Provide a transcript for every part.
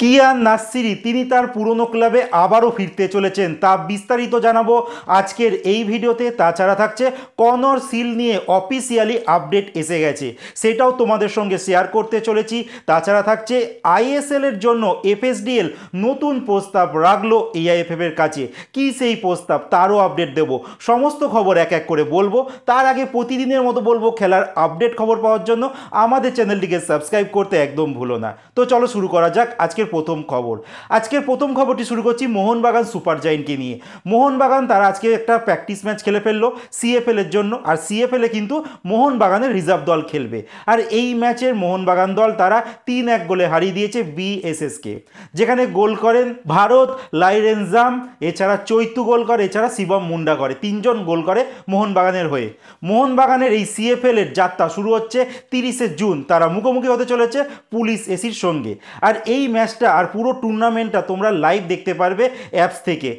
Kiyan Nasiri তিনি তার পুরনো ক্লাবে আবারও ফিরতে চলেছেন, তা বিস্তারিত জানাবো আজকের এই ভিডিওতে। তাছাড়া থাকছে কনর সিল নিয়ে অফিসিয়ালি আপডেট এসে গেছে, সেটাও তোমাদের সঙ্গে শেয়ার করতে চলেছি। তাছাড়া থাকছে আইএসএল এর জন্য এফএসডিএল নতুন প্রস্তাব রাখলো এআইএফএফ এর কাছে, কি সেই প্রস্তাব তারও আপডেট দেব। সমস্ত খবর এক এক করে বলবো। তার আগে প্রতিদিনের মতো বলবো, খেলার আপডেট খবর পাওয়ার জন্য আমাদের চ্যানেলটিকে সাবস্ক্রাইব করতে একদম ভুলো না। তো চলো শুরু করা যাক আজকের প্রথম খবর। আজকের প্রথম খবরটি শুরু করছি মোহনবাগান সুপার জায়েন্টকে নিয়ে। মোহনবাগান তারা আজকে একটা প্র্যাকটিস ম্যাচ খেলে ফেললো সিএফএল এর জন্য, আর সিএফএল এ কিন্তু মোহনবাগানের রিজার্ভ দল খেলবে। আর এই ম্যাচের মোহনবাগান দল তারা 3-1 গোলে হারিয়ে দিয়েছে বিএসএসকে, যেখানে গোল করেন ভারত লাইরেনজাম, এছাড়া চৈতু গোল করে, এছাড়া শিবম মুন্ডা করে, 3জন গোল করে মোহনবাগানের হয়ে। মোহনবাগানের এই সিএফএল এর যাত্রা শুরু হচ্ছে 30শে জুন, তারা মুখোমুখি হতে চলেছে পুলিশ এসির সঙ্গে। আর এই ম্যাচটা আর পুরো টুর্নামেন্টটা তোমরা লাইভ দেখতে পারবে অ্যাপস থেকে।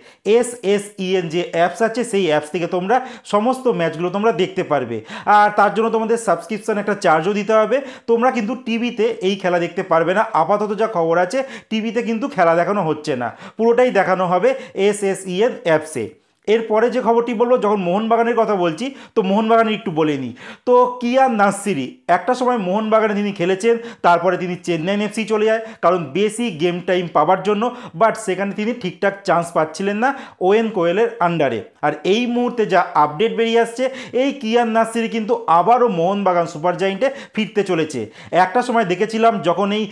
SSEN যে অ্যাপস আছে সেই অ্যাপস থেকে তোমরা সমস্ত ম্যাচগুলো তোমরা দেখতে পারবে। আর তার জন্য তোমাদের সাবস্ক্রিপশন একটা চার্জও দিতে হবে। তোমরা কিন্তু টিভিতে এই খেলা দেখতে পারবে না, আপাতত যা খবর আছে টিভিতে কিন্তু খেলা দেখানো হচ্ছে না, পুরোটাই দেখানো হবে SSEN অ্যাপসে। এরপরে যে খবরটি বলবো, যখন মোহনবাগানের কথা বলছি তো মোহনবাগানের একটু বলে নিই। তো কিয়ান নাসিরি একটা সময় মোহনবাগানে তিনি খেলেছেন, তারপরে তিনি চেন্নাই এফসি চলে যায় কারণ বেশি গেম টাইম পাওয়ার জন্য, বাট সেখানে তিনি ঠিকঠাক চান্স পাচ্ছিলেন না ওয়েন কোয়েলের আন্ডারে। আর এই মুহূর্তে যা আপডেট বেরিয়ে আসছে, এই কিয়ান নাসিরি কিন্তু আবারও মোহনবাগান সুপার জায়েন্টে ফিরতে চলেছে। একটা সময় দেখেছিলাম যখন এই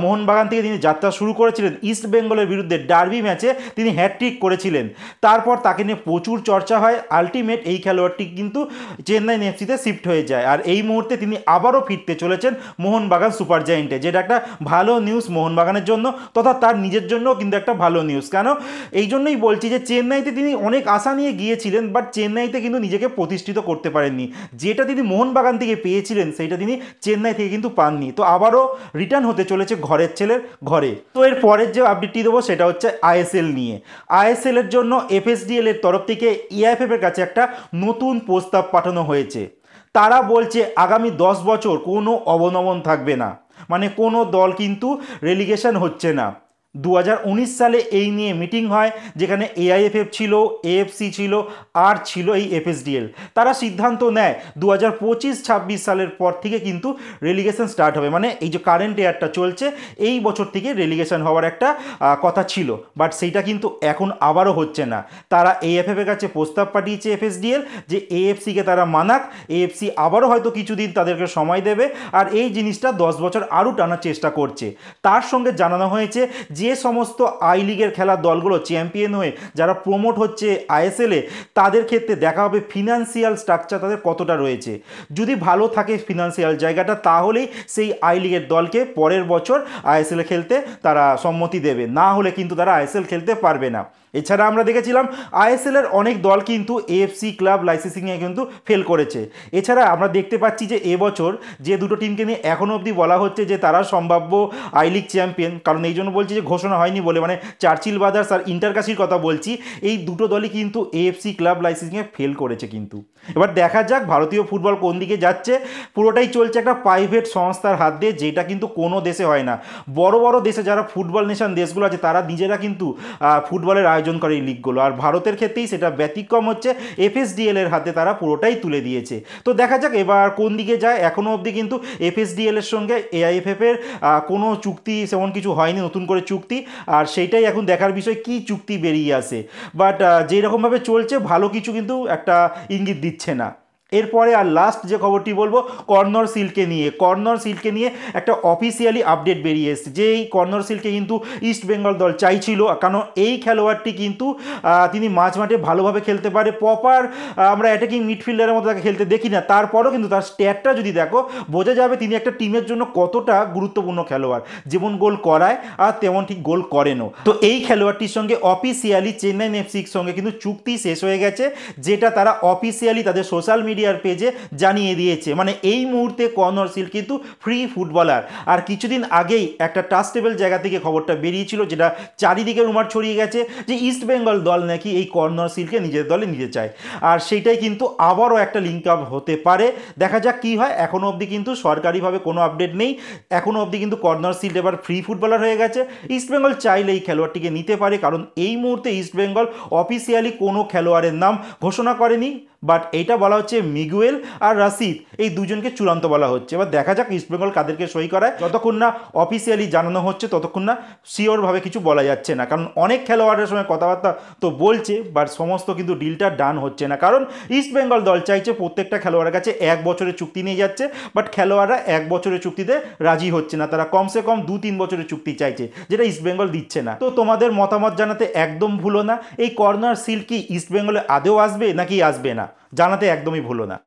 মোহনবাগান থেকে তিনি যাত্রা শুরু করেছিলেন, ইস্ট বেঙ্গলের বিরুদ্ধে ডার্বি ম্যাচে তিনি হ্যাটট্রিক করেছিলেন। তারপর তাকে নিয়ে প্রচুর চর্চা হয়, আলটিমেট এই খেলোয়াড়টি কিন্তু চেন্নাই এফসিতে শিফট হয়ে যায়। আর এই মুহূর্তে তিনি আবারও ফিরতে চলেছেন মোহনবাগান সুপার জায়েন্টে, যেটা একটা ভালো নিউজ মোহনবাগানের জন্য তথা তার নিজের জন্য কিন্তু একটা ভালো নিউজ। কেন এই জন্যই বলছি যে চেন্নাইতে তিনি অনেক আশা নিয়ে গিয়েছিলেন, বাট চেন্নাইতে কিন্তু নিজেকে প্রতিষ্ঠিত করতে পারেননি। যেটা তিনি মোহনবাগান থেকে পেয়েছিলেন সেইটা তিনি চেন্নাই থেকে কিন্তু পাননি। তো আবারও রিটার্ন হতে চলেছে ঘরের ছেলের ঘরে। তো এর পরের যে আপডেটটি দেবো সেটা হচ্ছে আইএসএল নিয়ে। আইএসএল এর জন্য এফএসডিএল এর তরফ থেকে এআইএফএফ এর কাছে একটা নতুন প্রস্তাব পাঠানো হয়েছে। তারা বলছে আগামী 10 বছর কোনো অবনমন থাকবে না, মানে কোনো দল কিন্তু রেলিগেশন হচ্ছে না। 2019 সালে এই নিয়ে মিটিং হয়, যেখানে এআইএফএফ ছিল, এএফসি ছিল, আর ছিল এই এফএসডিএল। তারা সিদ্ধান্ত নেয় 2025-26 সালের পর থেকে কিন্তু রেলিগেশন স্টার্ট হবে, মানে এই যে কারেন্ট ইয়ারটা চলছে এই বছর থেকে রেলিগেশন হওয়ার একটা কথা ছিল, বাট সেইটা কিন্তু এখন আবারও হচ্ছে না। তারা এএফএফ এর কাছে প্রস্তাব পাঠিয়েছে এফএসডিএল যে এএফসিকে তারা মানাক, এএফসি আবারও হয়তো কিছুদিন তাদেরকে সময় দেবে, আর এই জিনিসটা 10 বছর আরও টানার চেষ্টা করছে। তার সঙ্গে জানানো হয়েছে যে সমস্ত আই লিগের খেলার দলগুলো চ্যাম্পিয়ন হয়ে যারা প্রমোট হচ্ছে আইএসএলে, তাদের ক্ষেত্রে দেখা হবে ফিনান্সিয়াল স্ট্রাকচার তাদের কতটা রয়েছে। যদি ভালো থাকে ফিনান্সিয়াল জায়গাটা, তাহলেই সেই আই লিগের দলকে পরের বছর আইএসএলে খেলতে তারা সম্মতি দেবে, না হলে কিন্তু তারা আইএসএল খেলতে পারবে না। এছাড়া আমরা দেখেছিলাম আইএসএল এর অনেক দল কিন্তু এএফসি ক্লাব লাইসেন্সিংয়ে কিন্তু ফেল করেছে। এছাড়া আমরা দেখতে পাচ্ছি যে এবছর যে দুটো টিমকে নিয়ে এখনও অবধি বলা হচ্ছে যে তারা সম্ভাব্য আই লিগ চ্যাম্পিয়ন, কারণ এই জন্য বলছি যে ঘোষণা হয়নি বলে, মানে চার্চিল ব্রাদার্স আর ইন্টারকাশির কথা বলছি, এই দুটো দলই কিন্তু এএফসি ক্লাব লাইসেন্সিংয়ে ফেল করেছে। কিন্তু এবার দেখা যাক ভারতীয় ফুটবল কোন দিকে যাচ্ছে। পুরোটাই চলছে একটা প্রাইভেট সংস্থার হাত দিয়ে, যেটা কিন্তু কোনো দেশে হয় না। বড় বড় দেশে যারা ফুটবল নেশন দেশগুলো আছে তারা নিজেরা কিন্তু ফুটবলের আয়োজন করে এই লিগগুলো, আর ভারতের ক্ষেত্রেই সেটা ব্যতিক্রম হচ্ছে, এফএসডিএল এর হাতে তারা পুরোটাই তুলে দিয়েছে। তো দেখা যাক এবার কোন দিকে যায়। এখনও অবধি কিন্তু এফএসডিএল এর সঙ্গে এআইএফএফ এর কোনো চুক্তি সেমন কিছু হয়নি, নতুন করে চুক্তি, আর সেইটাই এখন দেখার বিষয় কি চুক্তি বেরিয়ে আসে। বাট যেরকমভাবে চলছে ভালো কিছু কিন্তু একটা ইঙ্গিত দিচ্ছে না। এরপরে আর লাস্ট যে খবরটি বলবো কর্নর সিলকে নিয়ে। কর্নর সিলকে নিয়ে একটা অফিসিয়ালি আপডেট বেরিয়ে এসেছে যে এই কর্নর সিলকে কিন্তু ইস্ট বেঙ্গল দল চাইছিল, কারণ এই খেলোয়াড়টি কিন্তু তিনি মাঝ মাঠে ভালোভাবে খেলতে পারে, প্রপার আমরা অ্যাটাকিং মিডফিল্ডারের মতো তাকে খেলতে দেখি না, তারপরও কিন্তু তার স্ট্যাটটা যদি দেখো বোঝা যাবে তিনি একটা টিমের জন্য কতটা গুরুত্বপূর্ণ খেলোয়াড়, যেমন গোল করায় আর তেমন ঠিক গোল করেনও। তো এই খেলোয়াড়টির সঙ্গে অফিসিয়ালি চেন্নাই এফসির সঙ্গে কিন্তু চুক্তি শেষ হয়ে গেছে, যেটা তারা অফিসিয়ালি তাদের সোশ্যাল মিডিয়া প্লেয়ার পেজে জানিয়ে দিয়েছে, মানে এই মুহূর্তে কর্নর সিল কিন্তু ফ্রি ফুটবলার। আর কিছুদিন আগেই একটা ট্রাস্টেবল জায়গা থেকে খবরটা বেরিয়েছিল, যেটা চারিদিকে রুমার ছড়িয়ে গেছে, যে ইস্ট বেঙ্গল দল নাকি এই কর্নর সিলকে নিজের দলে নিতে চায়। আর সেটাই কিন্তু আবারও একটা লিঙ্ক আপ হতে পারে, দেখা যাক কি হয়। এখনও অবধি কিন্তু সরকারিভাবে কোনো আপডেট নেই, এখনও অবধি কিন্তু কর্নর সিল এবার ফ্রি ফুটবলার হয়ে গেছে। ইস্টবেঙ্গল চাইলে এই খেলোয়াড়টিকে নিতে পারে, কারণ এই মুহূর্তে ইস্টবেঙ্গল অফিসিয়ালি কোনো খেলোয়াড়ের নাম ঘোষণা করেনি, বাট এইটা বলা হচ্ছে মিগুয়েল আর রাশিদ, এই দুজনকে চূড়ান্ত বলা হচ্ছে। এবার দেখা যাক ইস্টবেঙ্গল কাদেরকে সই করায়, যতক্ষণ না অফিসিয়ালি জানানো হচ্ছে ততক্ষণ না শিওরভাবে কিছু বলা যাচ্ছে না। কারণ অনেক খেলোয়াড়ের সঙ্গে কথাবার্তা তো বলছে, বাট সমস্ত কিন্তু ডিলটা ডান হচ্ছে না, কারণ ইস্টবেঙ্গল দল চাইছে প্রত্যেকটা খেলোয়াড়ের কাছে 1 বছরের চুক্তি নিয়ে যাচ্ছে, বাট খেলোয়াড়রা 1 বছরের চুক্তিতে রাজি হচ্ছে না, তারা কমসে কম 2-3 বছরের চুক্তি চাইছে, যেটা ইস্টবেঙ্গল দিচ্ছে না। তো তোমাদের মতামত জানাতে একদম ভুলো না, এই কর্নার সিল কি ইস্টবেঙ্গলে আদৌ আসবে নাকি আসবে না, জানাতে একদমই ভুলো না।